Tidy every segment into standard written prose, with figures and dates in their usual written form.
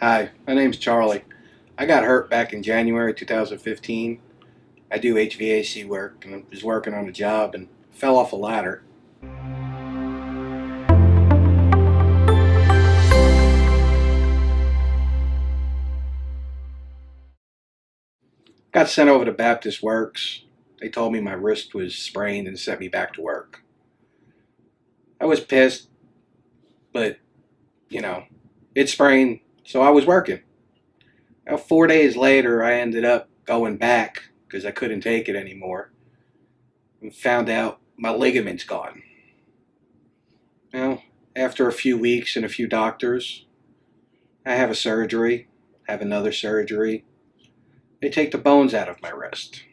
Hi, my name's Charlie. I got hurt back in January 2015. I do HVAC work and I was working on a job and fell off a ladder. Got sent over to Baptist Works. They told me my wrist was sprained and sent me back to work. I was pissed, but you know, it sprained, so I was working. Now, 4 days later, I ended up going back because I couldn't take it anymore and found out my ligament's gone. Now, after a few weeks and a few doctors, I have a surgery, have another surgery. They take the bones out of my wrist,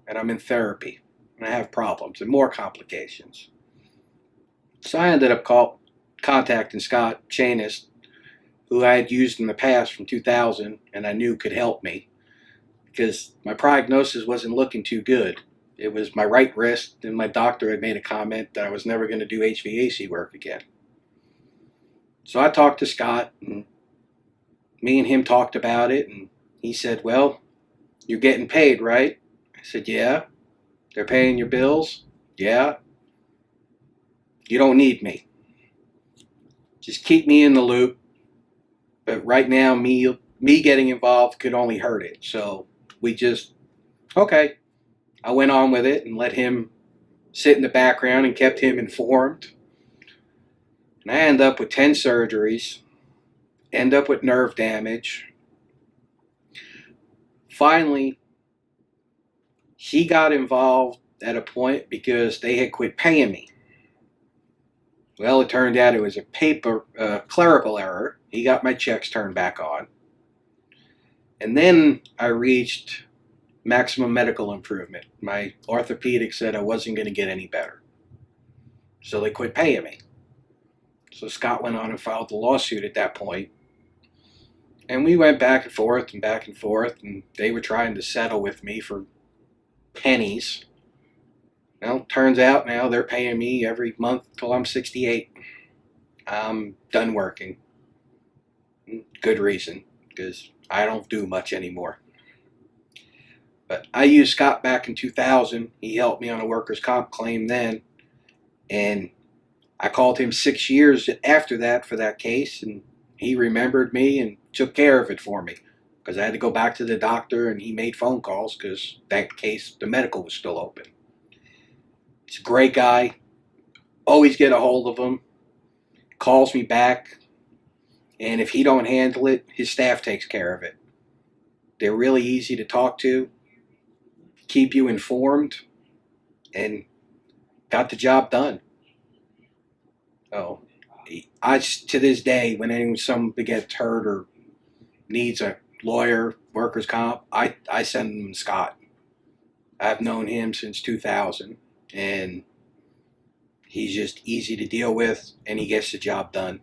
and I'm in therapy, and I have problems and more complications. So I ended up contacting Scott Scheynost, who I had used in the past from 2000, and I knew could help me because my prognosis wasn't looking too good. It was my right wrist, and my doctor had made a comment that I was never going to do HVAC work again. So I talked to Scott, and me and him talked about it, and he said, well, you're getting paid, right? I said, yeah. They're paying your bills? Yeah. You don't need me. Just keep me in the loop. But right now, me getting involved could only hurt it. So we just, okay. I went on with it and let him sit in the background and kept him informed. And I end up with 10 surgeries, end up with nerve damage. Finally, he got involved at a point because they had quit paying me. Well, it turned out it was a clerical error. He got my checks turned back on. And then I reached maximum medical improvement. My orthopedic said I wasn't going to get any better. So they quit paying me. So Scott went on and filed the lawsuit at that point. And we went back and forth and back and forth, and they were trying to settle with me for pennies. Well, turns out now they're paying me every month till I'm 68. I'm done working. Good reason, because I don't do much anymore. But I used Scott back in 2000. He helped me on a workers' comp claim then. And I called him 6 years after that for that case, and he remembered me and took care of it for me. Because I had to go back to the doctor, and he made phone calls because that case, the medical was still open. He's a great guy. Always get a hold of him. Calls me back. And if he don't handle it, his staff takes care of it. They're really easy to talk to, keep you informed, and got the job done. Oh, to this day, when somebody gets hurt or needs a lawyer, workers' comp, I send them Scott. I've known him since 2000, and he's just easy to deal with, and he gets the job done.